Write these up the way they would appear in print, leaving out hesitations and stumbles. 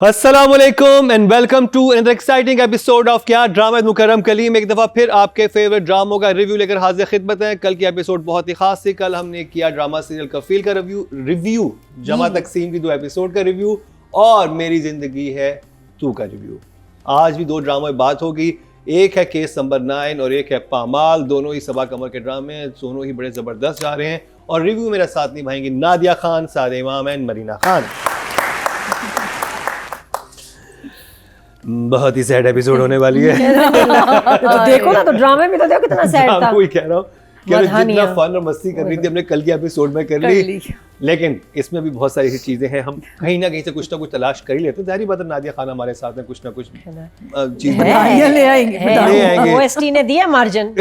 अस्सलामुअलैकुम and welcome to another exciting episode of क्या drama Mukarram Kaleem. एक दफ़ा फिर आपके फेवरेट ड्रामों का रिव्यू लेकर हाजिर खिदमत है। कल की एपिसोड बहुत ही खास थी। कल हमने किया ड्रामा सीरियल कफील का रिव्यू जमा तकसीम की 2 एपिसोड का रिव्यू और मेरी जिंदगी है तू का रिव्यू। आज भी 2 ड्रामों में बात होगी। एक है केस नंबर 9 और एक है पामाल। दोनों ही सबा कमर के ड्रामे हैं, दोनों ही बड़े ज़बरदस्त जा रहे हैं और रिव्यू मेरा साथ निभाएंगी नादिया खान, सादे इमाम एंड मरीना खान। बहुत ही सैड एपिसोड होने वाली है। तो देखो ना, तो ड्रामे में तो देखो कितना सैड था। वही कह रहा हूँ कि जितना फन और मस्ती कर रही थी हमने कल के एपिसोड में कर ली, लेकिन इसमें भी बहुत सारी ऐसी चीजें हैं। हम कहीं ना कहीं से कुछ ना कुछ तलाश कर ही लेते हैं। जाहिर बात है नादिया खान हमारे साथ में कुछ ना कुछ चीज ले आएंगे। ओएसटी ने दिया मार्जिन।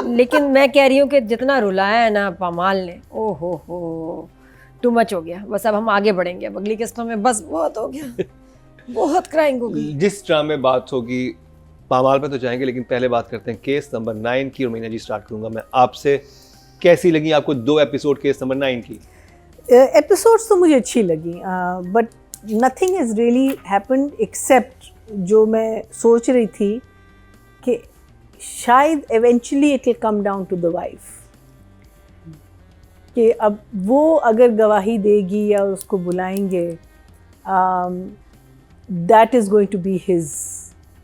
लेकिन मैं कह रही हूँ कि जितना रुलाया है ना पामाल ने, ओ हो टू मच हो गया। बस अब हम आगे बढ़ेंगे, अब अगली किस्तों में बस बहुत हो गया, बहुत क्राइंग होगी। जिस ड्रामे में बात होगी पामाल पे तो जाएंगे, लेकिन पहले बात करते हैं केस नंबर 9 की। और मीना जी स्टार्ट करूंगा मैं आपसे। कैसी लगी आपको 2 एपिसोड केस नंबर 9 की? एपिसोड्स तो मुझे अच्छी लगी, but nothing has really happened except जो मैं सोच रही थी कि शायद eventually it will come down to the wife, कि अब वो अगर गवाही देगी या उसको बुलाएंगे, that is going to be his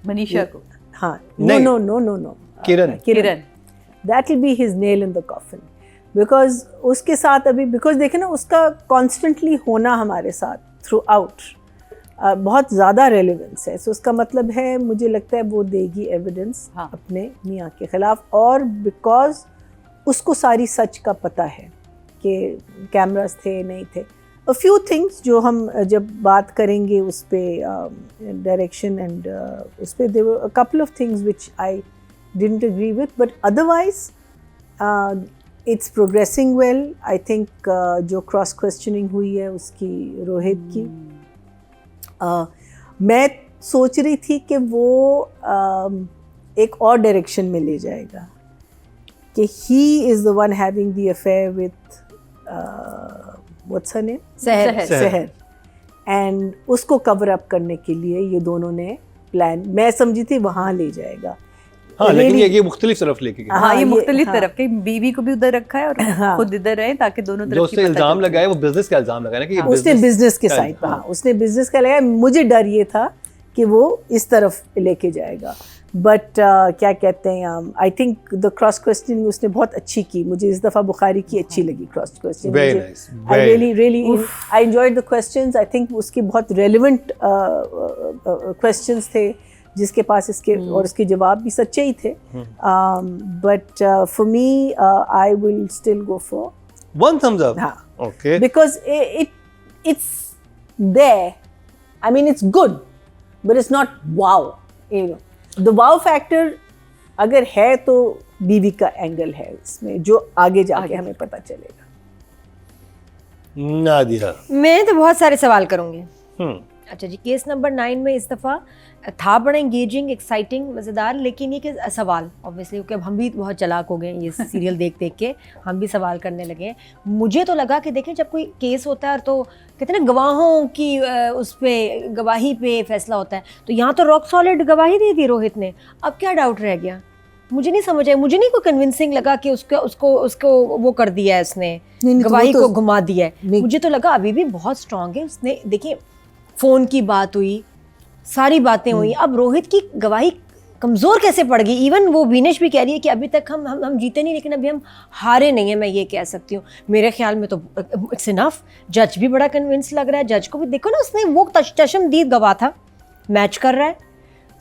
Manisha को, हाँ, no, Kiran, that will be his nail in the coffin, because उसके साथ अभी, because देखे ना उसका constantly होना हमारे साथ throughout बहुत ज़्यादा रेलिवेंस है। सो उसका मतलब है, मुझे लगता है वो देगी एविडेंस अपने मियाँ के ख़िलाफ़, और बिकॉज उसको सारी सच का पता है कि कैमरास थे नहीं थे। A few things जो हम जब बात करेंगे उस पर डायरेक्शन एंड उस पर there were a couple of things which I didn't agree with, but otherwise it's progressing well. I think जो क्रॉस क्वेश्चनिंग हुई है उसकी रोहित की, मैं सोच रही थी कि वो एक और डायरेक्शन में ले जाएगा कि he is the one having the affair with what's her name? सहर। एंड उसको कवर अप करने के लिए ये दोनों ने प्लान, मैं समझी थी वहाँ ले जाएगा। हाँ, लेकिन ये मुख्तलिफ तरफ लेके गया। हाँ, ये मुख्तलिफ तरफ के, बीवी को भी उधर रखा है और खुद इधर रहे, ताकि दोनों तरफ जो उसने इल्जाम लगाया वो बिजनेस का इल्जाम लगाया ना कि उसने बिजनेस के साइड पर, हाँ उसने बिजनेस का लगाया। मुझे डर ये था कि वो इस तरफ लेके जाएगा, बट क्या कहते हैं, I think the cross questioning उसने बहुत अच्छी की। मुझे इस दफ़ा बुखारी की अच्छी लगी cross questioning. I really I enjoyed the questions. I think उसके बहुत रेलिवेंट क्वेश्चंस थे जिसके पास इसके और इसके जवाब भी सच्चे ही थे। But for me I will still go for 1 thumbs up. हाँ, okay, because it's there. I mean it's good, but it's not wow. You know, the wow factor अगर है तो बीवी का एंगल है इसमें, जो आगे जाके हमें पता चलेगा। नादिया, मैं तो बहुत सारे सवाल करूंगी। अच्छा जी, केस नंबर 9 में इस दफ़ा था बड़ा इंगेजिंग, एक्साइटिंग, मज़ेदार, लेकिन ये कि सवाल ऑब्वियसली, क्योंकि अब हम भी बहुत चालाक हो गए हैं ये सीरियल देख देख के, हम भी सवाल करने लगे हैं। मुझे तो लगा कि देखें, जब कोई केस होता है तो कितने गवाहों की उस पर गवाही पे फैसला होता है, तो यहाँ तो रॉक सॉलिड गवाही दे दी रोहित ने। अब क्या डाउट रह गया? मुझे नहीं समझ आया, मुझे नहीं कोई कन्विंसिंग लगा कि उसको वो कर दिया है उसने, गवाही को घुमा दिया है। मुझे तो लगा अभी भी बहुत स्ट्रांग है उसने। देखिए, फ़ोन की बात हुई, सारी बातें हुई, अब रोहित की गवाही कमज़ोर कैसे पड़ गई? इवन वो विनेश भी कह रही है कि अभी तक हम जीते नहीं, लेकिन अभी हम हारे नहीं हैं, मैं ये कह सकती हूँ। मेरे ख्याल में तो इट्स इनफ। जज भी बड़ा कन्विंस लग रहा है, जज को भी देखो ना, उसने वो चशमदीद गवाह था, मैच कर रहा है।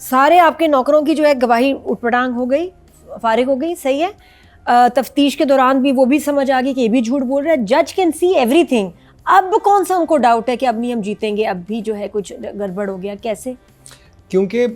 सारे आपके नौकरों की जो है गवाही उटपटांग हो गई, फारिग हो गई, सही है। तफ्तीश के दौरान भी वो भी समझ आ गई कि ये भी झूठ बोल रहा है। जज कैन सी एवरीथिंग। अब कौन सा उनको डाउट है कि अब नहीं हम जीतेंगे, अब भी जो है कुछ गड़बड़ हो गया? कैसे? क्योंकि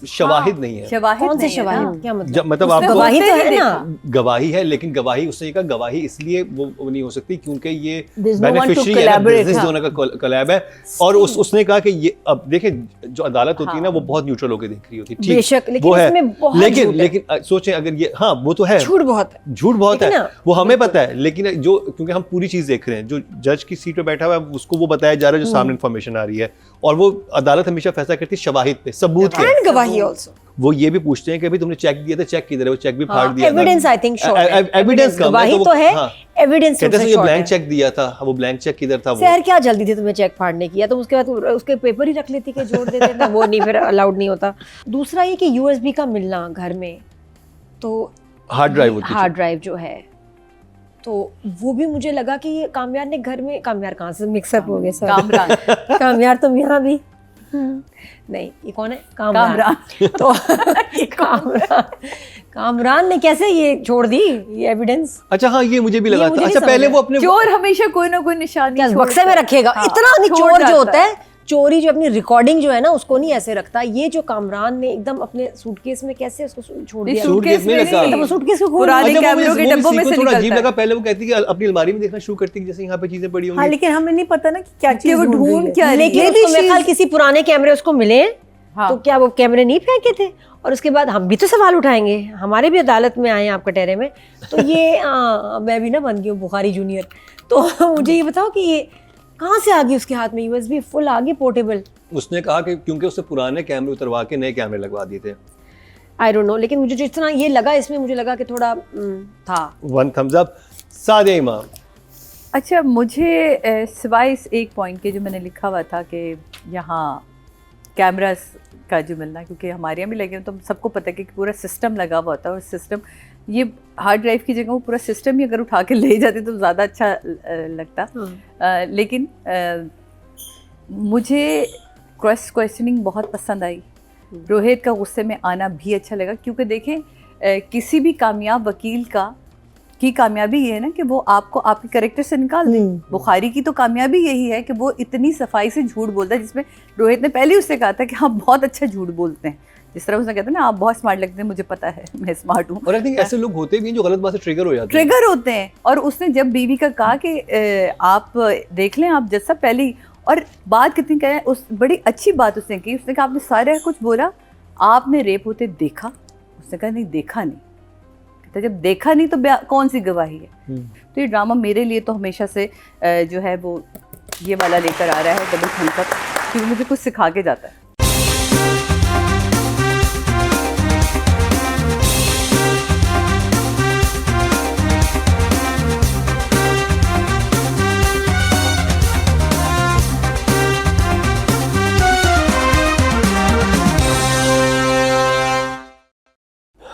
शवाहिद नहीं है। शवाहिद कौन से नहीं है ना। शवाहिद, क्या मतलब? मतलब उसमें आपको गवाही तो होते है ही ना। गवाही है, लेकिन गवाही उसने कहा गवाही इसलिए वो नहीं हो सकती क्योंकि ये There's no one to beneficiary है, collaborate, बिजनेस हाँ। दोनों का कोलैब है। और उसने कहा कि ये अब देखिए जो अदालत होती है ना वो बहुत न्यूट्रल होकर देख रही होती है, ठीक, बेशक, लेकिन वो है। इसमें बहुत लेकिन झूठ है। लेकिन सोचें अगर ये, हाँ वो तो है, झूठ बहुत है। झूठ बहुत लेकिन है, ना, वो हमें पता है, लेकिन जो क्योंकि हम पूरी चीज देख रहे हैं, जो जज की सीट पे बैठा हुआ है उसको वो बताया जा रहा है जो सामने इन्फॉर्मेशन आ रही है, और वो अदालत हमेशा फैसला करती है शवाहिद पे, सबूत पे। एंड गवाही आल्सो। वो ये भी पूछते हैं कि भाई तुमने चेक दिया था, चेक किधर है, वो चेक भी फाड़ दिया था। एविडेंस आई थिंक शॉर्ट है। एविडेंस कम है, गवाही वो- तो है, हाँ। एविडेंस कहते हैं सबसे ये शॉर्ट ब्लैंक है। चेक दिया था, वो ब्लैंक चेक किधर था वो। शहर क्या जल्दी थी तुम्हें चेक फाड़ने की, या तुम उसके बाद उसके पेपर ही रख लेती कि जोड़ देते ना, वो नहीं, फिर अलाउड नहीं होता। दूसरा ये कि यूएसबी का मिलना घर में, तो हार्ड ड्राइव होती हार्ड ड्राइव जो है, तो वो भी मुझे लगा कि ये कामयार ने घर में, कामयार कहाँ से मिक्सअप हो गए, कामरान। कामयार तुम यहाँ भी नहीं, ये कौन है? कामरान। तो ये कामरान ने कैसे ये छोड़ दी ये एविडेंस? अच्छा हाँ ये मुझे भी लगा मुझे था। नहीं अच्छा पहले समझ वो अपने चोर हमेशा कोई ना कोई निशानी क्या छोड़ता बक्से में है। रखेगा? हाँ, इतना नहीं, छोड़ चोर जो जाता होता है, चोरी जो अपनी रिकॉर्डिंग जो है ना उसको नहीं ऐसे रखता, ये जो कामरान ने एकदम अपने सूटकेस में कैसे उसको छोड़ नहीं, दिया? सूटकेस में रखा। तो वो सूटकेस को खोल पुराने दिया। अच्छा, वो कैमरों के वो डब्बों में सीक्वेंस से थोड़ा अजीब निकलता लगा। है। पहले वो कहती कि अपनी अलमारी में देखना शुरू करती कि जैसे यहाँ पे चीजें पड़ी हाँ, होंगी। लेकिन हमें नहीं पता ना कि क्या कि चीज वो ढूंढ ढूंढ रही क्या है। रही है। लेकिन ये भी उसको मेरे ख्याल चीज- किसी पुराने कैमरे उसको मिले, हाँ। तो क्या वो कैमरे नहीं फेंके थे? और उसके बाद हम भी तो सवाल उठाएंगे, हमारे भी अदालत में आए हैं आप कटहरे में, तो ये मैं भी ना बन गई हूँ बुखारी जूनियर, तो मुझे ये बताओ कि ये कहाँ से आ गई उसके हाथ में यूएसबी फुल आ गई पोर्टेबल? उसने कहा कि क्योंकि उससे पुराने कैमरे उतरवा के नए कैमरे लगवा दिए थे। आई डोंट नो, लेकिन मुझे जो इतना ये लगा इसमें, मुझे लगा कि थोड़ा था। 1 thumbs up। सादिया इमाम। अच्छा, मुझे सिवाय इस एक पॉइंट के जो मैंने लिखा हुआ था कि यहाँ कैमरास का जो मिलना, क्योंकि हमारे यहाँ भी लगे हैं, तो सबको पता है कि पूरा सिस्टम लगा हुआ होता है, और सिस्टम ये हार्ड ड्राइव की जगह वो पूरा सिस्टम ही अगर उठा के ले जाते तो ज़्यादा अच्छा लगता। लेकिन मुझे क्वेश्चनिंग बहुत पसंद आई, रोहित का गुस्से में आना भी अच्छा लगा, क्योंकि देखें किसी भी कामयाब वकील की कामयाबी ये है ना कि वो आपको आपके कैरेक्टर से निकाल दे। बुखारी की तो कामयाबी यही है कि वो इतनी सफाई से झूठ बोलता है, जिसमें रोहित ने पहले उससे कहा था कि आप बहुत अच्छा झूठ बोलते हैं, जिस तरह उसने कहता है ना आप बहुत स्मार्ट लगते हैं, मुझे पता है मैं स्मार्ट हूँ। और आई थिंक ऐसे लोग होते भी हैं जो गलत बात से ट्रिगर हो जाते हैं। ट्रिगर होते हैं। और उसने जब बीवी का कहा कि आप देख लें आप जज साहब पहले ही, और बात कितनी कहे, उस बड़ी अच्छी बात उसने की, उसने कहा आपने सारा कुछ बोला, आपने रेप होते देखा? उसने कहा नहीं देखा नहीं। कहता जब देखा नहीं तो कौन सी गवाही है? तो ये ड्रामा मेरे लिए तो हमेशा से जो है वो ये वाला लेकर आ रहा है, डबल थम्स अप, क्योंकि मुझे कुछ सिखा के जाता है।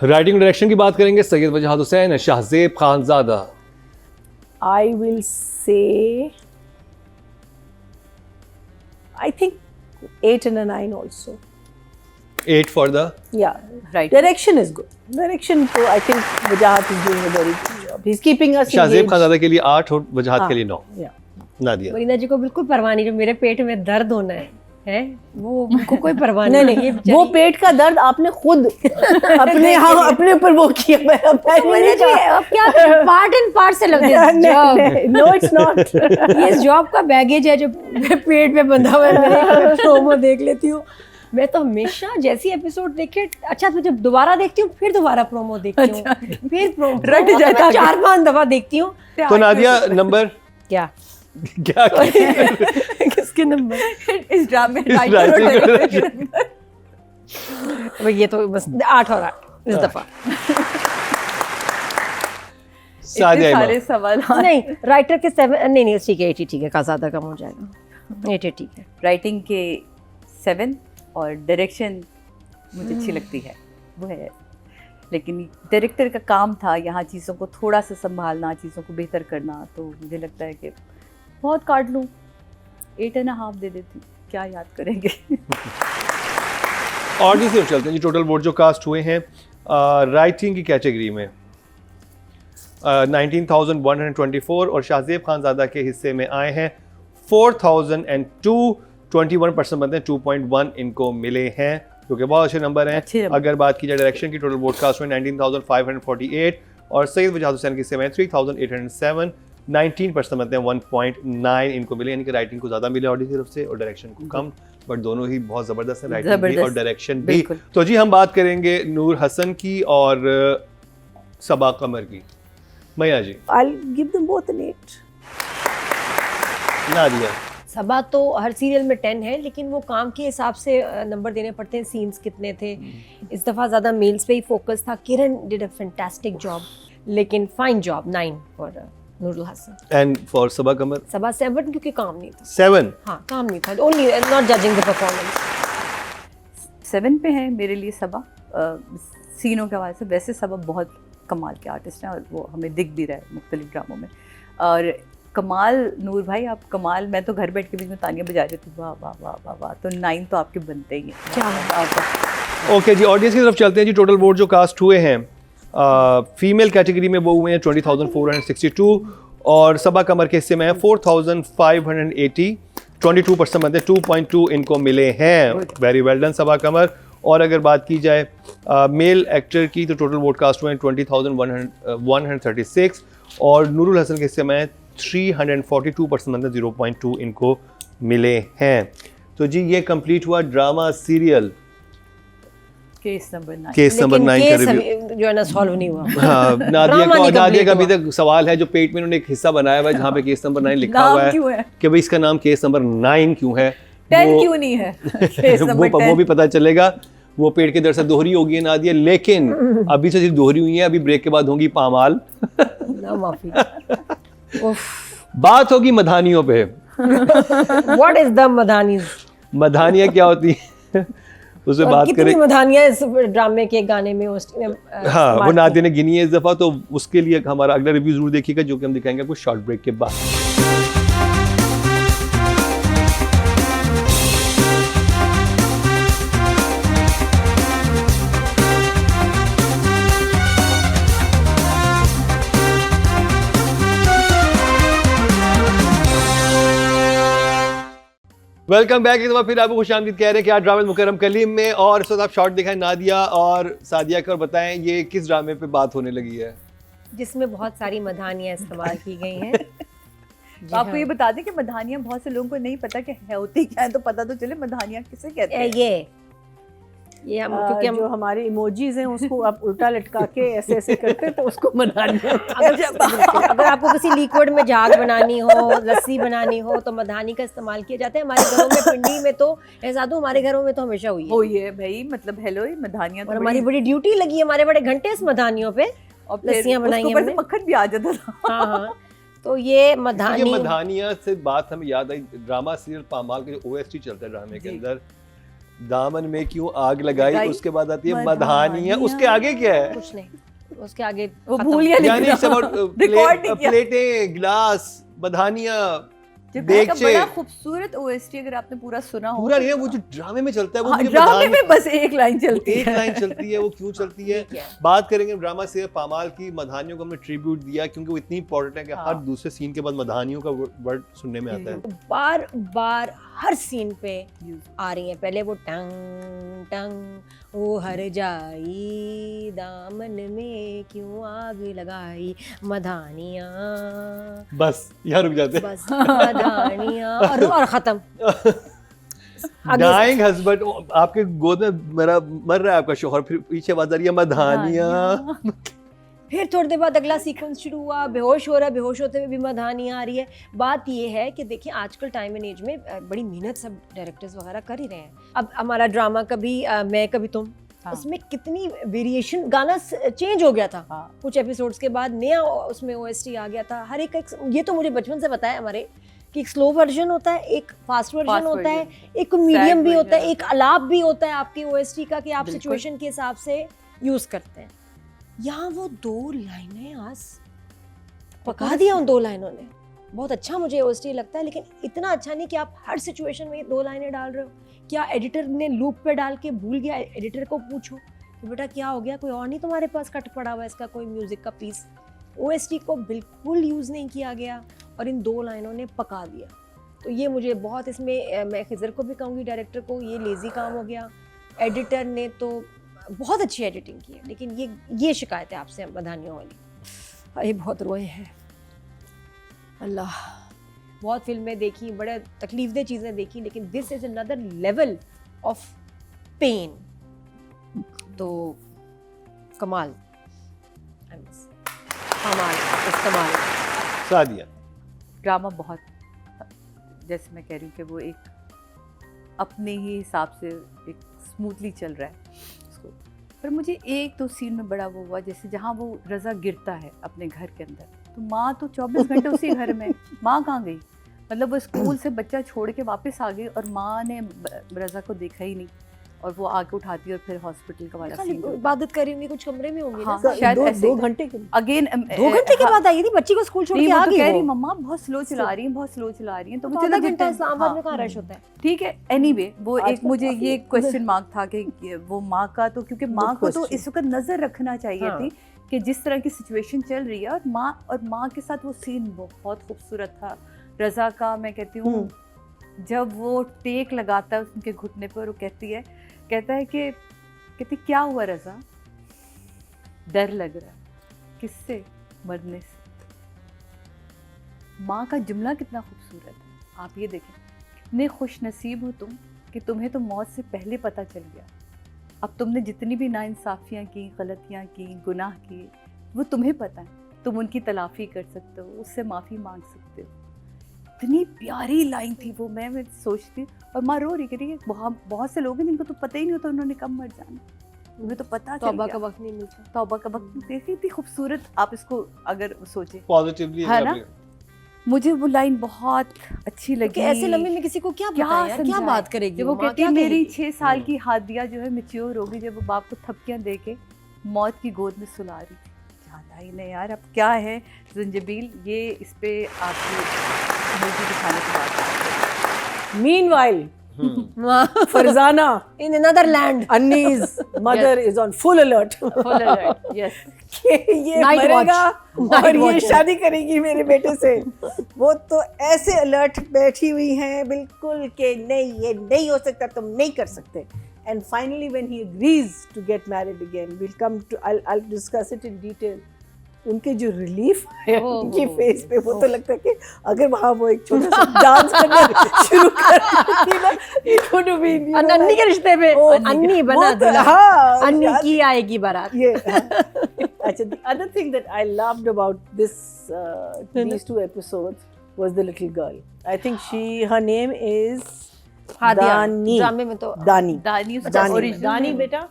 राइटिंग डायरेक्शन की बात करेंगे। Syed Wajahat Hussain, Shahzeb Khanzada. I will say, I think 8 and a 9 also. 8 for the Yeah, Right. Direction is good. Direction, so I think Wajahat is doing a very good job. He's keeping us Shahzeb engaged. Khanzada के लिए 8 और वजहत के लिए 9। Yeah. Nadia. Varina जी को बिल्कुल परवाह नहीं, जो मेरे पेट में दर्द होना है वो उनको कोई परवाह नहीं नहीं। नहीं, वो पेट का दर्द आपने खुद अपने अपने ऊपर वो किया। वरीना जी, अब क्या part and parcel of this job. No it's not. ये जॉब का बैगेज है जो पेट में बंधा हुआ है। मैं प्रोमो देख लेती हूँ, मैं तो हमेशा जैसी एपिसोड देखे, अच्छा तो जब दोबारा देखती हूँ फिर दोबारा प्रोमो देखती हूँ, फिर प्रोमो रट जाता है। 4-5 दफा देखती हूँ। तो नादिया नंबर क्या क्या किसके नंबर? इस ड्रामे writing अब ये तो बस 8 और 8 इस दफा। सादिया सारे इमाम। सवाल। नहीं, राइटर के 7 नहीं ठीक है, 80 ठीक है, का ज़्यादा कम हो जाएगा। 80 ठीक है। राइटिंग के 7 और डायरेक्शन मुझे अच्छी लगती है, वो है। लेकिन डायरेक्टर का काम था यहाँ चीज़ों को थोड़ा सा संभालना, चीज़ों को बेहतर करना, तो मुझे लगता है कि बहुत काट लूँ, 8.5 दे देती, क्या याद करेंगे। और जी सिर्फ चलते हैं जी, टोटल वोट जो कास्ट हुए हैं राइटिंग की कैटेगरी में 19,124 और शाहजेब खानजादा के हिस्से में आए हैं 4,002। 21% बनते हैं, 2.1 इनको मिले हैं जो कि बहुत अच्छे नंबर हैं। अच्छे नंबर। अगर बात की जाए डायरेक्शन की, टोटल ब्रॉडकास्ट में 19,548 और सईद वजाहत हुसैन की सेवाएं 3,807, 19% बनते हैं 1.9 इनको मिले, यानी कि राइटिंग को ज़्यादा मिले ऑडियो की तरफ से और डायरेक्शन को कम, बट दोनों ही बहुत ज़बरदस्त है, राइटिंग भी और डायरेक्शन भी। बिल्कुल। तो जी हम बात करेंगे नूर हसन की और सबा कमर की। मैया जी, I'll give them both an 8. Nadia. सबा तो हर सीरियल में 10 है, लेकिन वो काम के हिसाब से नंबर देने पड़ते हैं, सीन्स कितने थे। इस दफ़ा ज़्यादा मेल्स पे ही फोकस था। Kiran did a fantastic job, लेकिन fine job 9 for Nurul Hasan. And for Saba Qamar Saba 7 क्योंकि काम नहीं था। 7। हाँ, काम नहीं था, only not judging the performance. 7 पे है मेरे लिए सबा, सीनों के हवाले से। वैसे सबा बहुत कमाल के आर्टिस्ट हैं और वो हमें दिख भी रहा है मुख्तलिफ ड्रामों में। और कमाल नूर भाई, आप कमाल। मैं तो घर बैठ के भी में तालियां बजा रही थी, वाह वाह वाह वाह वाह। तो 9 तो आपके बनते ही हैं। क्या ओके जी, ऑडियंस की तरफ चलते हैं जी। टोटल वोट जो कास्ट हुए हैं फीमेल कैटेगरी में वो हुए हैं 20,462 और सबा कमर के हिस्से में है 4,580, 22% बनते हैं, 2.2 इनको मिले हैं। वेरी वेल डन सबा कमर। और अगर बात की जाए मेल एक्टर की तो टोटल वोट कास्ट हुए हैं 20,136 और नूरुल हसन के हिस्से में 342% बनते हैं, 0.2 इनको मिले हैं। तो जी ये कंप्लीट हुआ drama serial case number 9। Case number 9 का रिव्यू। जो है ना सॉल्व नहीं हुआ। हाँ, नादिया ड्रामा को नहीं नादिया का complete अभी तक सवाल है जो पेट में उन्होंने एक हिस्सा बनाया हुआ है जहाँ पे केस नंबर 9 लिखा नाम हुआ है क्यों है? कि भाई इसका नाम केस नंबर 9 क्यों है, 10 वो- क्यों नहीं है? केस नंबर वो 10। भी पता चलेगा। वो पेट के दर्द से दोहरी होगी है नादिया, लेकिन अभी से सिर्फ दोहरी हुई है, अभी ब्रेक के बाद होगी पामाल। ना माफी। उफ, बात होगी मधानियों पे। What is the madhanis? मधानियाँ क्या होती है उससे और बात कितनी करें। मधानियाँ इस ड्रामे के गाने में हाँ, इस्तेमाल वो नादिया की। ने गिनी है इस दफा, तो उसके लिए हमारा अगला रिव्यू जरूर देखिएगा जो कि हम दिखाएंगे कुछ शॉर्ट ब्रेक के बाद। Welcome back. एक दफा फिर आपको खुशामदीद कह रहे हैं कि आज ड्रामा मुकर्रम कलीम में, और इस वक्त आप शॉर्ट दिखाएं नादिया और सादिया का और बताएं ये किस ड्रामे पे बात होने लगी है। जिसमें बहुत सारी मधानियाँ इस्तेमाल की गई हैं। तो आपको ये बता दें कि मधानियाँ बहुत से लोगों को नहीं पता कि है होती क्या है, तो पता तो चले मधानियाँ किसे कहते हैं। ये हम क्योंकि हम जो हमारे इमोजीज हैं उसको आप उल्टा लटका के ऐसे ऐसे करते तो उसको मधानियाँ। अगर आपको किसी लिक्विड में झाग बनानी हो, लस्सी बनानी हो, तो मधानी का इस्तेमाल किया जाता है। हमारे घरों में, पिंडी में तो ऐसा तो हमारे घरों में तो हमेशा हुई है। वो ये भाई मतलब हेलो, ये मधानियाँ और तो हमारी बड़ी ड्यूटी लगी है, हमारे बड़े घंटे इस मधानियों पे और लस्सियाँ बनाई हैं हमने। मक्खन भी आ जाता था। हाँ हाँ, तो ये ये मधानी मधानिया से बात हमें याद आई, ड्रामा सीरियल पामाल के जो OST चलता है ड्रामे के जी। अंदर, दामन में क्यों आग लगाई, लगाई, उसके बाद आती है मधानियाँ। मधानिया, उसके आगे क्या है? कुछ नहीं, उसके आगे वो खत्म। भूल गया यानी लिखना। सब रिकॉर्ड नहीं किया। प्लेटें, गिलास, मधानिया, जब का देगचे, बड़ा खूबसूरत OST अगर आपने पूरा सुना हो। पूरा नहीं है, वो जो ड्रामे में चलता है वो हाँ, मुझे ड्रामे मधानी- में बस एक लाइन चलती एक है। लाइन चलती है, वो क्यों चलती है? ठीक है। बात करेंगे ड्रामा से पामाल की। मधानियों को हमने ट्रिब्यूट दिया क्योंकि वो इतनी इंपॉर्टेंट है कि हाँ। हर दूसरे सीन के बाद मधानियों का वर्ड सुनने में आता है। बार बार हर सीन पे आ रही है। पहले वो टंग टंग वो हर जाई, दामन में क्यों आग लगाई, मधानियाँ, बस यहाँ रुक जाते हैं। बस मधानियाँ, और खत्म। आगे- डाइंग हस्बैंड, आपके गोद में मर रहा है आपका शोहर, फिर पीछे आवाज आ रही है मधानियाँ। फिर थोड़ी देर बाद अगला सीक्वेंस शुरू हुआ, बेहोश हो रहा है, बेहोश होते हुए भी मधानियाँ आ रही है। बात ये है कि देखिए आजकल टाइम एंड एज में बड़ी मेहनत सब डायरेक्टर्स वगैरह कर ही रहे हैं। अब हमारा ड्रामा कभी मैं कभी तुम, हाँ। उसमें कितनी वेरिएशन, गाना चेंज हो गया था। हाँ। कुछ एपिसोड्स के बाद नया उसमें OST आ गया था। हर एक ये तो मुझे बचपन से पता है हमारे कि एक स्लो वर्जन होता है, एक फास्ट वर्जन होता है, एक मीडियम भी होता है, एक अलाप भी होता है आपके OST का कि आप बिल्कुल। सिचुएशन के हिसाब से यूज करते हैं। यहाँ वो 2 लाइनें आज पका दिया उन 2 लाइनों ने। बहुत अच्छा मुझे OST लगता है, लेकिन इतना अच्छा नहीं कि आप हर सिचुएशन में ये 2 लाइनें डाल रहे हो। क्या एडिटर ने लूप पे डाल के भूल गया? एडिटर को पूछो कि बेटा क्या हो गया, कोई और नहीं तुम्हारे पास कट पड़ा हुआ है इसका कोई म्यूजिक का पीस? OST को बिल्कुल यूज नहीं किया गया और इन 2 लाइनों ने पका दिया। तो ये मुझे बहुत, इसमें मैं खिजर को भी कहूँगी डायरेक्टर को, ये लेजी काम हो गया। एडिटर ने तो बहुत अच्छी एडिटिंग की है, लेकिन ये शिकायत है आपसे बधानियों वाली। ये बहुत रोए हैं अल्लाह। बहुत फिल्में देखी, बड़े तकलीफदेह चीज़ें देखी, लेकिन this is another level of pain. तो कमाल, कमाल। सादिया, ड्रामा बहुत, जैसे मैं कह रही हूँ कि वो एक अपने ही हिसाब से एक स्मूथली चल रहा है उसको। पर मुझे एक तो सीन में बड़ा वो हुआ, जैसे जहाँ वो रज़ा गिरता है अपने घर के अंदर, तो माँ तो 24 घंटे उसी घर में, माँ कहाँ गई? मतलब वो स्कूल से बच्चा छोड़ के वापस आ गई और माँ ने रज़ा को देखा ही नहीं, और वो आके उठाती है और फिर हॉस्पिटल का वाला सीन। इबादत कर रही होंगी, कुछ कमरे में होंगी। हाँ, ना शायद दो घंटे के अगेन 2 घंटे के बाद आई थी, बच्ची को स्कूल छोड़ के आ गई। कह रही मम्मा बहुत स्लो चला रही हैं, बहुत स्लो चला रही हैं। तो मुझे आधा घंटा इस्लामाबाद में कहाँ रश होता है? ठीक है, एनीवे वो एक मुझे ये क्वेश्चन मार्क था कि वो माँ का तो, क्योंकि माँ को तो इस वक्त नजर रखना चाहिए थी कि जिस तरह की सिचुएशन चल रही है, और माँ के साथ वो सीन बहुत खूबसूरत था रज़ा का। मैं कहती हूँ जब वो टेक लगाता है उनके घुटने पर, वो कहता है कि क्या हुआ रज़ा? डर लग रहा है। किससे? मरने से। माँ का जुमला कितना खूबसूरत है, आप ये देखें। कितने खुश नसीब हो तुम कि तुम्हें तो मौत से पहले पता चल गया। अब तुमने जितनी भी नाइंसाफ़ियाँ की, गलतियाँ की, गुनाह किए, वो तुम्हें पता है, तुम उनकी तलाफ़ी कर सकते हो, उससे माफ़ी मांग सकते हो। इतनी प्यारी लाइन थी वो। मैं सोचती, और माँ रो रही, कह रही है बहुत से लोग हैं जिनको तो पता ही नहीं होता उन्होंने कब मर जाना, तुम्हें तो पता चल गया। तौबा का वक्त नहीं मिलता। तौबा का वक्त देखी थी, खूबसूरत। आप इसको अगर सोचे पॉजिटिवली है ना, मुझे वो लाइन बहुत अच्छी लगी। ऐसे लम्हे में किसी को क्या पता है, क्या बात करेगी वो? कहती है मेरी 6 साल की हादिया जो है मैच्योर होगी जब वो बाप को थपकियां दे के मौत की गोद में सुला रही थी। जाना ही नहीं यार, अब क्या है ज़ंजीबिल, ये इस पे आपकी मूवी दिखाने की बात है। Meanwhile, Farzana in another land, Annie's mother is on full alert. Full alert, yes. कि ये Night मरेगा watch. और ये शादी करेगी मेरे बेटे से। वो तो ऐसे अलर्ट बैठी हुई हैं बिल्कुल कि नहीं, ये नहीं हो सकता, तुम नहीं कर सकते। And finally when he agrees to get married again, we'll come to, I'll discuss it in detail. उनके जो रिलीफ है उनकी फेस पे, वो तो लगता है कि अगर वहाँ वो एक छोटा सा डांस करना शुरू कर देती ना, it would have been, अन्नी के रिश्ते में अन्नी बना दूल्हा, हाँ, अन्नी की आएगी बारात। ये अच्छा, the other thing that I loved about these 2 episodes was the little girl. I think her name is दानी। ड्रामे में तो दानी बेटा,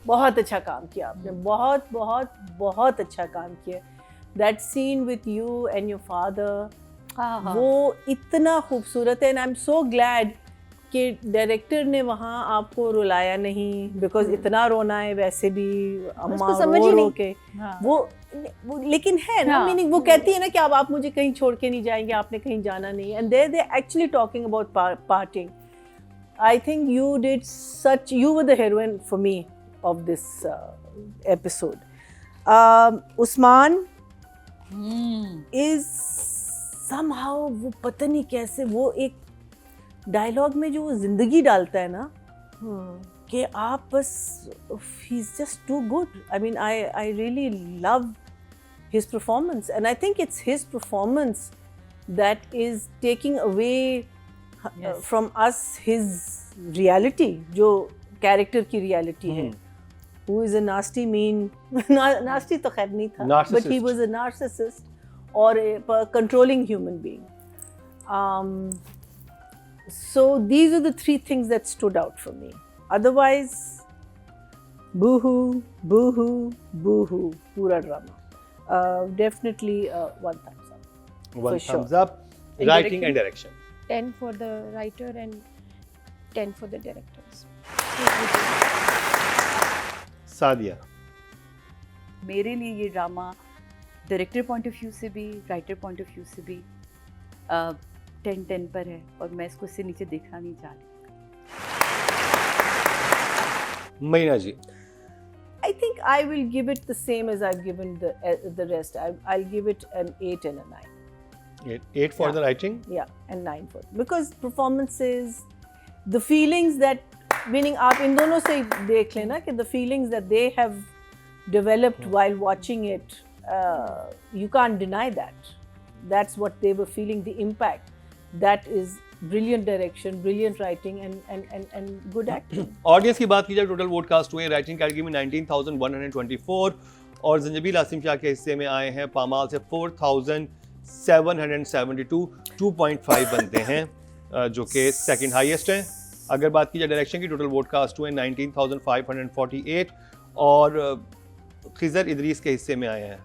बहुत अच्छा काम किया आपने, बहुत बहुत बहुत अच्छा काम किया। That seen with you and your father, वो इतना खूबसूरत है। And I am so glad कि डायरेक्टर ने वहाँ आपको रुलाया नहीं, बिकॉज इतना रोना है वैसे भी अम्मा रो के। वो लेकिन है ना, मीनिंग वो कहती है ना कि अब आप मुझे कहीं छोड़ के नहीं जाएंगे, आपने कहीं जाना नहीं। And they actually talking about parting. I think you did such, you were the heroine for me of this episode. Usman is somehow, वो पता नहीं कैसे, वो एक डायलॉग में जो वो जिंदगी डालता है ना, कि आप बस, he's just too good. I mean, I really love his performance, and I think it's his performance that is taking away from us his reality, जो कैरेक्टर की रियलिटी है। Who is a nasty, mean, nasty तो खैर नहीं था, but he was a narcissist or a controlling human being. So these are the 3 things that stood out for me. Otherwise, boo-hoo, boo-hoo, boo-hoo, pura drama. Definitely 1 thumbs up. 1 thumbs up. Writing and direction. 10 for the writer and 10 for the directors. Sadia, मेरे लिए ये drama director point of view से भी, writer point of view से भी 10-10 पर है, और मैं इसको इससे नीचे देखना नहीं चाह रही। Meena ji, I think I will give it the same as I've given the rest. I'll give it an 8 and a 9. 8 for the writing? Yeah, and 9 for, because performances, the feelings that meaning आप इन दोनों से देख लेना कि the feelings that they have developed while watching it, you can't deny that. That's what they were feeling, the impact. That is brilliant direction, brilliant writing and good acting. Audience की बात की जाए, टोटल वोट कास्ट हुए writing category में 19,124 और जंजबील आसिम शाह के हिस्से में आए हैं पामाल से 4,772, 2.5 बनते हैं जो कि सेकंड हाईएस्ट हैं। अगर बात की जाए डायरेक्शन की, टोटल वोट कास्ट हुए 19,548 और खिजर इदरीस के हिस्से में आए हैं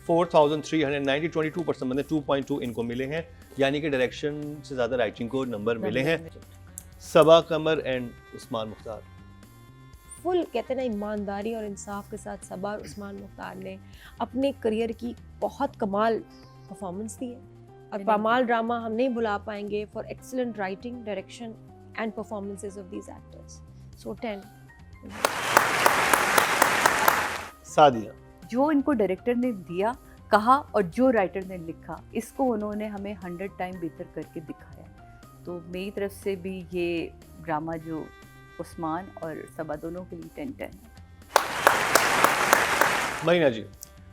4,390, 22% बंदे 2.2 इनको मिले हैं, यानी कि डायरेक्शन से ज़्यादा राइटिंग को नंबर मिले हैं। सबा कमर एंड उस्मान मुख्तार फुल कहते हैं ना, ईमानदारी और इंसाफ के साथ सबा और उस्मान मुख्तार ने अपने करियर की बहुत कमाल परफॉर्मेंस दी है और पामाल ड्रामा हम नहीं भुला पाएंगे for excellent writing, direction and performances of these actors. So 10। Sadia जो इनको डायरेक्टर ने दिया कहा और जो राइटर ने लिखा, इसको उन्होंने हमें 100 टाइम बेहतर करके दिखाया। तो मेरी तरफ से भी ये ड्रामा जो उस्मान और सबा दोनों के लिए 10-10 है। मरीना जी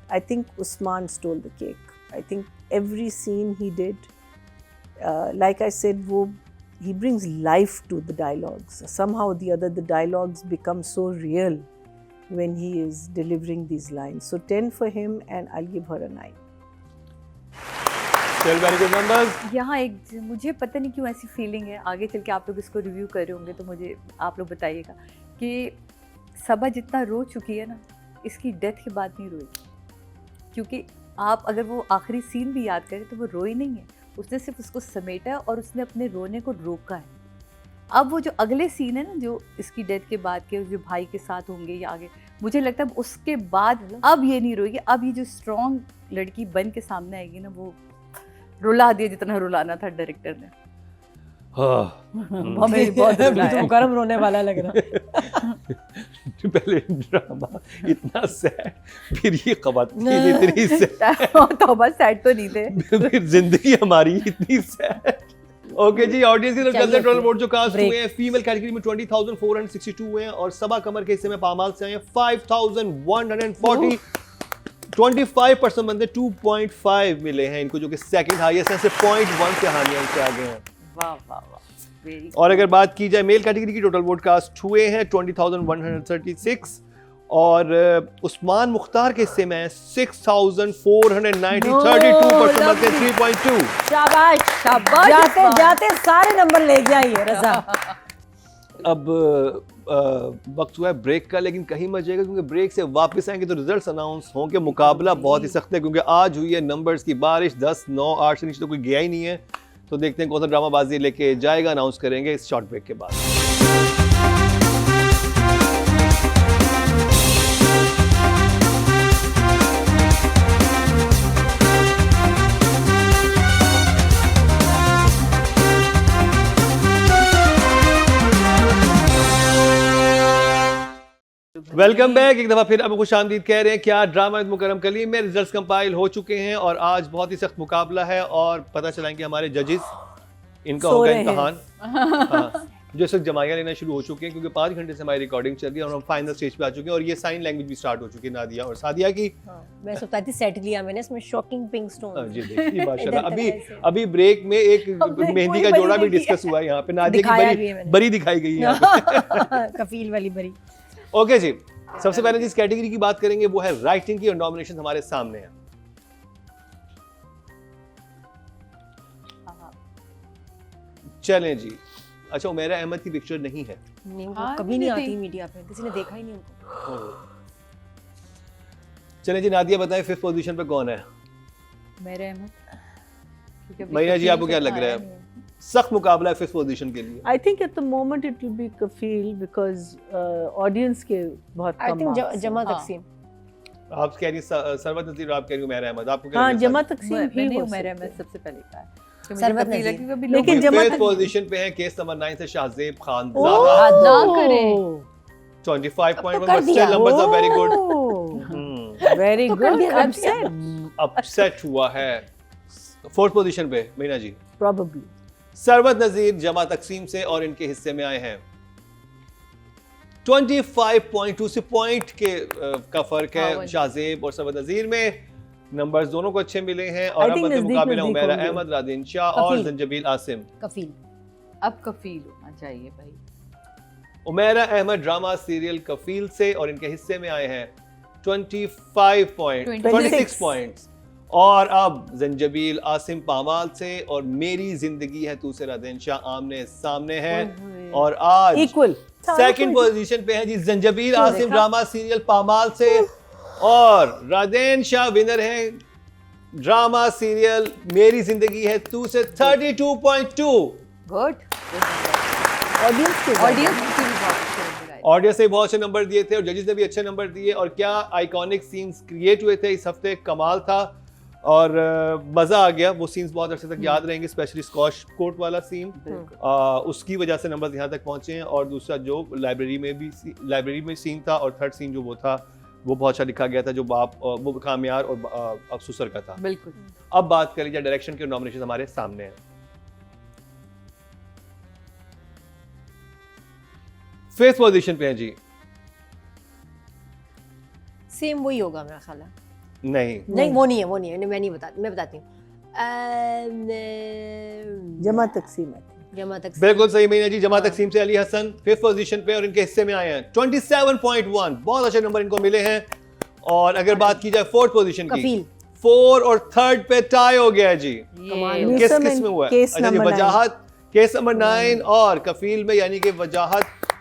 I think Usman stole the cake. I think every scene he did, like I said, he brings life to the dialogues. Somehow or the other, the dialogues become so real when he is delivering these lines. So 10 for him and I'll give her a 9. Still very good numbers. यहाँ एक मुझे पता नहीं क्यों ऐसी feeling है, आगे चल के आप लोग इसको रिव्यू कर रहे होंगे तो मुझे आप लोग बताइएगा कि सबा जितना रो चुकी है ना, इसकी डेथ के बाद नहीं रोई। क्योंकि आप अगर वो आखिरी सीन भी याद करें तो वो रोई नहीं है, उसने सिर्फ उसको समेटा है और उसने अपने रोने को रोका है। अब वो जो अगले सीन है ना, जो इसकी डेथ के बाद के जो भाई के साथ होंगे या आगे, मुझे लगता है उसके बाद अब ये नहीं रोएगी। अब ये जो स्ट्रॉन्ग लड़की बन के सामने आएगी ना, वो रुला दिया जितना रुलाना था डायरेक्टर ने। हमें बहुत मुकरम रोने वाला लग रहा। पहले ड्रामा इतना सैड, फिर ये ख़वातीन इतनी सैड, तौबा सैड तो नहीं थे, फिर जिंदगी हमारी इतनी सैड। ओके जी, ऑडियंस की तरफ चलते हैं। टोटल वोट जो कास्ट हुए हैं फीमेल कैटेगरी में 20,462 हुए हैं और सबा कमर के हिस्से में पामाल से आए हैं 5,140, 25% बंदे 2.5 मिले हैं इनको, जो कि सेकंड हाईएस्ट है, 0.1 से हानिया से आगे हैं। वाह वाह वाह। और अगर बात की जाए मेल कैटेगरी की, टोटल वोट कास्ट हुए हैं 20,136 और उस्मान मुख्तार के हिस्से में 6,490, 32% बंदे 3.2। शाबाश शाबाश, जाते जाते सारे नंबर ले गया ये रजा। अब वक्त हुआ है ब्रेक का, लेकिन कहीं मत जाएगा क्योंकि ब्रेक से वापस आएंगे तो रिजल्ट्स अनाउंस होंगे। मुकाबला बहुत ही सख्त है क्योंकि आज हुई है नंबर्स की बारिश, 10, 9, 8 से नीचे तो कोई गया ही नहीं है। तो देखते हैं कौन सा ड्रामाबाजी लेके जाएगा, अनाउंस करेंगे इस शॉर्ट ब्रेक के बाद। वेलकम बैक एक दफ़ा फिर अब खुशामदीद कह रहे हैं। क्या ड्रामा मुकरम कलीम में रिजल्ट्स कंपाइल हो चुके हैं और आज बहुत ही सख्त मुकाबला है और पता चला कि हमारे जजेस इनका होगा इम्तहान। हाँ, जो इस वक्त जमाइयाँ लेना शुरू हो चुके हैं क्योंकि 5 घंटे से हमारी रिकॉर्डिंग चल रही है और हम फाइनल स्टेज पे आ चुके हैं और ये साइन लैंग्वेज भी स्टार्ट हो चुकी है नादिया और सादिया की। मैं सोचता थी सेट लिया मैंने, इसमें शॉकिंग पिंक स्टोन। जी देखिए माशाल्लाह। अभी ब्रेक में एक मेहंदी का जोड़ा भी डिस्कस हुआ है यहाँ पे, नादिया की बरी दिखाई गई है कफील वाली बरी। ओके जी, सबसे पहले जिस कैटेगरी की बात करेंगे वो है राइटिंग की और नॉमिनेशन हमारे सामने है। चलें जी। अच्छा, उमेरा अहमद की पिक्चर नहीं है? नहीं, वो कभी नहीं आती मीडिया पे, किसी ने देखा ही नहीं उनको। चलें जी, नादिया बताएं 5th पोजीशन पे कौन है? मेरे अहमद। महीना जी आपको क्या लग रहा है? सख्त मुकाबला है 5th पोजीशन के लिए। I think at the moment it will be Kafil because audience के बहुत कम marks हैं। जमा तकसीम। आप कह रही सरवत नज़ीर, आप कह रही उमेरा अहमद, आपको क्या? हाँ, जमा तकसीम भी मैंने हो उमेरा सकते अहमद सबसे पहले कहा है। सरवत नज़ीर। लेकिन जमा 5th पोजीशन पे है केस नंबर 9 से शाहजेब खान। ना करें। 25.1 still numbers are very good। Very good. Upset. Upset हुआ है फोर्थ पोजीशन पे मीना जी probably. सरवत नजीर जमा तकसीम से और इनके हिस्से में आए हैं 25.2 से पॉइंट के का फर्क है शाहजेब और सरवत नजीर में। नंबर्स दोनों को अच्छे मिले हैं और I अब think मध्य नजदीक मुकाबला नजदीक उमैरा होंगे। अहमद, रादीन शाह और कफील। जंजबील आसिम। कफील। अब कफील होना चाहिए भाई। Umaira Ahmad drama serial Kafeel से और इनके हिस्से में आए हैं 26 पॉइंट्स। और अब जंजबील आसिम पामाल से और मेरी जिंदगी है तू से रादीन शाह आमने सामने हैं और आज Equal. सेकंड पोजीशन पे है जी जंजबील आसिम ड्रामा सीरियल पामाल से और रादीन शाह विनर है ड्रामा सीरियल मेरी जिंदगी है तू से 32.2। गुड। Audience के ऑडियंस ऑडियंस ने बहुत अच्छे नंबर दिए थे और जजेस ने भी अच्छे नंबर दिए और क्या आइकॉनिक सीन्स क्रिएट हुए थे इस हफ्ते, कमाल था और मज़ा आ गया। वो सीन्स बहुत अर्से तक याद रहेंगे, स्पेशली स्कॉश कोर्ट वाला सीन, उसकी वजह से नंबर यहाँ तक पहुंचे हैं। और दूसरा जो लाइब्रेरी में सीन था और थर्ड सीन जो वो था वो बहुत अच्छा लिखा गया था, जो वो खामियार और अफसुसर का था। बिल्कुल। अब बात कर लीजिए डायरेक्शन के नॉमिनेशन हमारे सामने हैं। फिफ्थ पोजीशन पे है जी, सेम वही होगा मेरा ख्याल है। नहीं नहीं वो नहीं है, वो नहीं है, मैं नहीं बताती, मैं बताती हूँ। जमा तकसीम है। जमा तक बिल्कुल सही मीना जी, जमा तकसीम से अली हसन फिफ्थ पोजीशन पे और इनके हिस्से में आए हैं 27.1, बहुत अच्छे नंबर इनको मिले हैं। और अगर बात की जाए फोर्थ पोजीशन की, कफील। 4 और थर्ड पे टाई हो गया है जी। कमाल। किस न्यूसम किस में हुआ है? केस अच्छा जी, नंबर 9। वजाहत केस नंबर 9 और कफील में यानी कि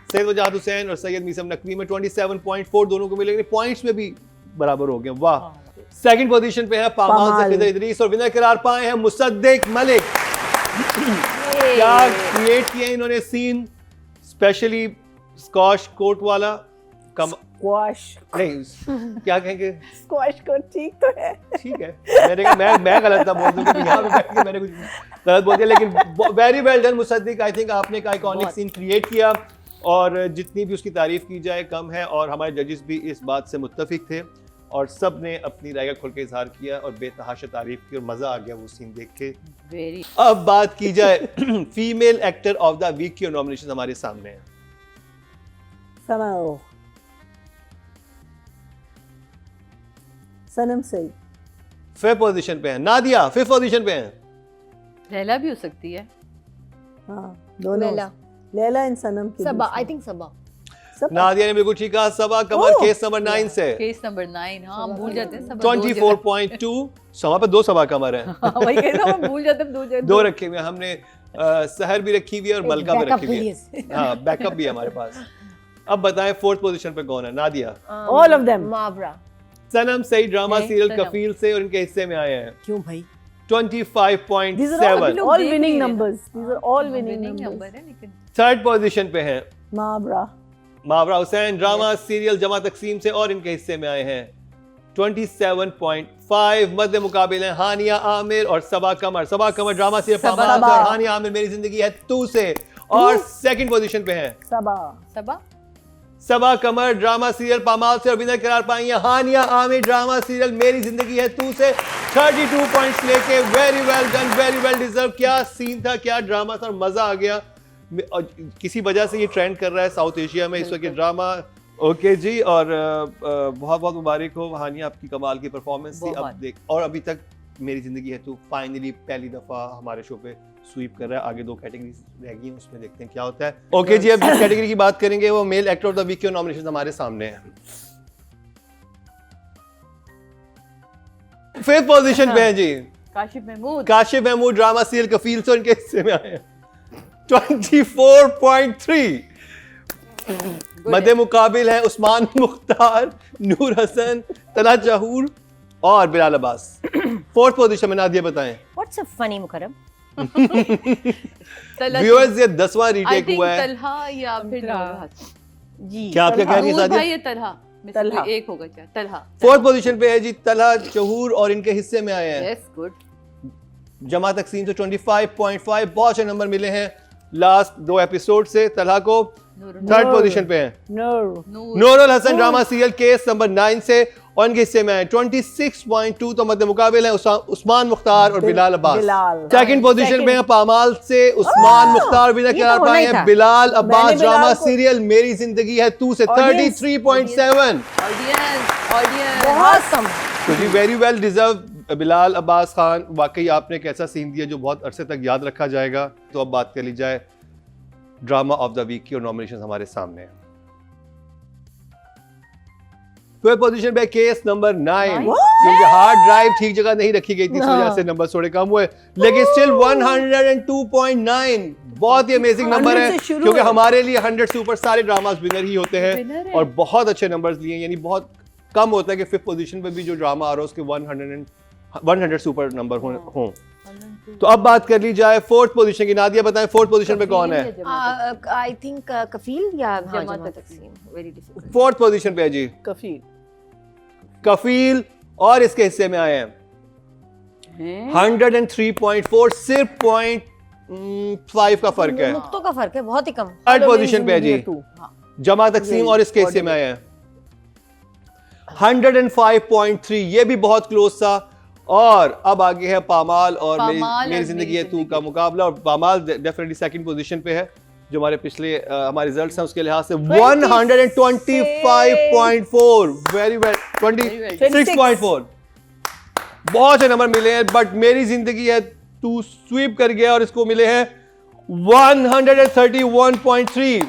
सैयद वजाहत हुसैन और सैयद मीसम नकवी में 27.4 दोनों को मिलेंगे, पॉइंट्स में भी बराबर हो गए। वाह। सेकंड पोजीशन पे है पामाल से फिदर इदरीस और विनर करार पाए हैं मुसद्दिक मलिक। क्या क्रिएट किया इन्होंने सीन, स्पेशली स्कॉश कोर्ट वाला स्क्वाश नहीं क्या कहेंगे, स्क्वाश को ठीक तो है। ठीक है मैं गलत था बोल दूं क्योंकि यहाँ पे बैठ के मैंने कुछ गलत बोल दिया, लेकिन very well done Mossadegh. I think आपने एक आइकॉनिक सीन क्रिएट किया और जितनी भी उसकी तारीफ की जाए कम है। और हमारे जजेस भी इस बात से मुत्तफिक थे और सब ने अपनी राय का खुल के इजहार किया और बेतहाशा तारीफ की और मजा आ गया वो सीन देख के। वेरी। अब बात की जाए female actor of the week की नॉमिनेशन हमारे सामने है। सनम सईद फिफ्थ पोजीशन पे है, नादिया फिफ्थ पोजीशन पे है। लैला भी हो सकती है। हाँ दोनों लैला एंड सनम की सबा, आई थिंक सबा। नादिया ने बिल्कुल ठीक कहा, सबा कमर केस नंबर 9 से। केस नंबर 9, हाँ हम भूल जाते हैं। 24.2 सभा पे 2 सभा कमर है। वही कहता हूँ, हम भूल जाते हैं। 2 रखे हुए हमने, सहर भी रखी हुई है और मलका भी रखी हुई है। हाँ बैकअप भी है हमारे पास। अब बताएं फोर्थ पोजीशन पे कौन है? Nadia. All of them. Mawra. Sanam Saeed drama serial Kafeel से और इनके हिस्से में आए हैं क्यों भाई? 25.7। All winning numbers, these are all winning numbers. है लेकिन थर्ड पोजीशन पे हैं मावरा हुसैन ड्रामा सीरियल जमा तकसीम से और इनके हिस्से में आए हैं 27.5। मध्य मुकाबले हैं हानिया आमिर और सबा कमर ड्रामा सीरियल पामाल से और हानिया आमिर मेरी जिंदगी है तू से। और सेकंड पोजीशन पे हैं सबा कमर ड्रामा सीरियल पामाल से और विनर करार पाई हैं हानिया आमिर ड्रामा सीरियल मेरी जिंदगी है तू से 32 पॉइंट्स लेके। Very well done, very well deserve. क्या सीन था, क्या ड्रामा था, मजा आ गया। और किसी वजह से ये ट्रेंड कर रहा है साउथ एशिया में इस वक्त ड्रामा। ओके जी, और बहुत बहुत मुबारक हो हानिया, आपकी कमाल की परफॉर्मेंस थी। अब देख, और अभी तक मेरी जिंदगी है तू फाइनली पहली दफा हमारे शो पे स्वीप कर रहा है। आगे 2 कैटेगरीज रह गई हैं, उसमें देखते हैं क्या होता है। ओके जी, अब जिस कैटेगरी की बात करेंगे वो male actor of the week के नॉमिनेशन हमारे सामने है। फिफ्थ पोजीशन पे है जी काशिफ महमूद ड्रामा सीरियल कफील से इनके हिस्से में आए हैं 24.3। मध्य मुकाबिल है उस्मान मुख्तार, नूर हसन, तला जहूर और बिलाल अब्बास। फोर्थ पोजीशन में नादिया बताएं। What's a funny Mukram. Viewers ये 10वां रीटेक हुआ है। तलहा या फिर जी क्या आप क्या कह रही हैं सादिया? ये तलहा एक होगा क्या? तलहा फोर्थ पोजीशन पे है जी तलहा जहूर और इनके हिस्से में आए हैं। Yes good. जमा तकसीम से 25.5, बहुत अच्छे नंबर मिले हैं लास्ट 2 एपिसोड से तलहा को। थर्ड पोजीशन पे हैं Noorul Hasan drama serial case number 9 से और इनके हिस्से में आए 26.2, तो मध्य मुकाबले हैं उस्मान मुख्तार और बिलाल अब्बास। सेकंड पोजीशन पे हैं पामाल से उस्मान मुख्तार विनर ये तो करार होना पाए ही हैं था। बिलाल अब्बास। मैंने बिलाल ड्रामा को- सीरियल मेरी जिंदगी है तू से Audience- 33.7। ऑडियंस बहुत कम। तो जी very well deserve Bilal Abbas Khan, वाकई आपने एक ऐसा सीन दिया जो बहुत अरसे तक याद रखा जाएगा। तो अब बात कर ली जाए ड्रामा ऑफ द वीक की और नॉमिनेशन हमारे सामने हैं। 12th पोजीशन पे केस नंबर 9, क्योंकि हार्ड ड्राइव ठीक जगह नहीं रखी गई थी, इस वजह से नंबर थोड़े कम हुए, लेकिन स्टिल 102.9 बहुत ही अमेजिंग नंबर 100 है, से शुरू क्योंकि है। हमारे लिए 100 से ऊपर सारे ड्रामास विनर ही होते Winner हैं है। और बहुत अच्छे नंबर्स लिए, यानी बहुत कम होता है कि 5th पोजीशन पे भी जो ड्रामा आ रहा है उसके 100 से ऊपर नंबर हों। तो अब बात कर ली जाए 4th पोजीशन की। नादिया बताएं 4th पोजीशन पे कौन है? आई थिंक कफील या जमा जमा तकसीम। तकसीम। Very difficult. 4th पोजीशन पे है जी कफील। कफील और इसके हिस्से में आए हैं 103.4, सिर्फ 0.5 का फर्क है। नुक्तों का फर्क है, बहुत ही कम। 3rd पोजीशन पे है जी तू। जमा तकसीम और इसके हिस्से में आए हैं 105.3, ये भी बहुत क्लोज था। और अब आगे है पामाल और मेरी जिंदगी है तू का मुकाबला, और पामाल डेफिनेटली सेकंड पोजीशन पे है, जो हमारे पिछले हमारे रिजल्ट्स हैं उसके लिहाज से 125.4, वेरी वेल 26.4, बहुत अच्छे नंबर मिले हैं। बट मेरी जिंदगी है तू स्वीप कर गया और इसको मिले हैं 131.3।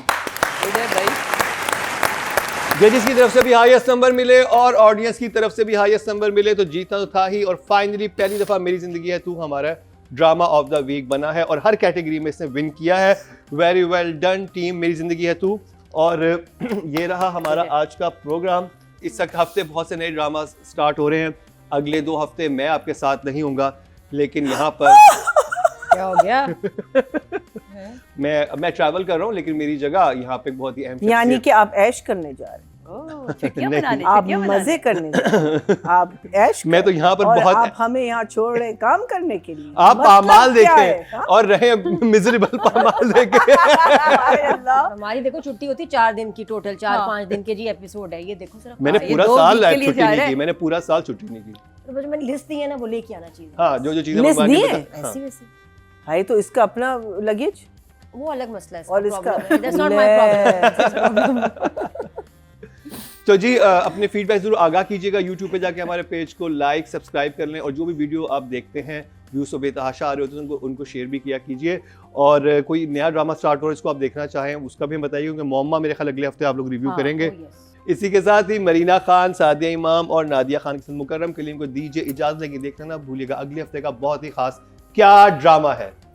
जजेस की तरफ से भी हाईएस्ट नंबर मिले और ऑडियंस की तरफ से भी हाईएस्ट नंबर मिले, तो जीतना तो था ही। और फाइनली पहली दफा मेरी जिंदगी है तू हमारा ड्रामा ऑफ द वीक बना है और हर कैटेगरी में इसने विन किया है। वेरी वेल डन टीम मेरी जिंदगी है तू। और ये रहा हमारा आज का प्रोग्राम। इस हफ्ते बहुत से नए ड्रामा स्टार्ट हो रहे हैं। अगले 2 हफ्ते मैं आपके साथ नहीं होऊंगा, लेकिन यहाँ पर क्या हो गया? मैं ट्रैवल कर रहा हूँ, लेकिन मेरी जगह यहाँ पे बहुत ही अहम यानी शख्सियत- कि आप ऐश करने जा रहे हैं, छुट्टियां नहीं। मनाने, आप छुट्टियां मनाने। मजे करने जा रहे हैं, आप ऐश मैं तो करें। यहाँ पर और बहुत- आप हमें यहाँ छोड़ रहे हैं काम करने के लिए। आप मतलब पामाल क्या है, देखें हाँ? और रहे मिजरेबल पामाल देखें। हाय अल्लाह। हमारी देखो छुट्टी होती 4 दिन की, टोटल 4-5 दिन के जी एपिसोड है। ये देखो सिर्फ मैंने ये पूरा 2 साल वीक के लिए छुट्टी जा नहीं रहे की, हैं। मैंने पूरा साल छुट्टी नहीं की। तो जो मैंने लिस्ट दी है ना वो लेके आना चाहिए। हाँ, जो चीजें लिस्ट भगवान ने दी है? बता- हाँ। ऐसी वैसी भाई तो इसका अपना लगेज वो अलग मसला है। और इसका दैट्स नॉट माय प्रॉब्लम। तो जी अपने फीडबैक जरूर आगाह कीजिएगा। यूट्यूब पे जाके हमारे पेज को लाइक सब्सक्राइब कर लें, और जो भी वीडियो आप देखते हैं व्यूज तो बेतहाशा आ रहे होते हैं उनको शेयर भी किया कीजिए। और कोई नया ड्रामा स्टार्ट हो रहा है जिसको आप देखना चाहें उसका भी हम बताइए, क्योंकि मोम्मा मेरे ख्याल अगले हफ्ते आप लोग रिव्यू करेंगे। इसी के साथ ही मरीना खान, सादिया इमाम और नादिया खान के साथ मुकर्रम कलीम को दीजिए इजाजत, लेकिन देखना ना भूलिएगा अगले हफ्ते का बहुत ही खास क्या ड्रामा है।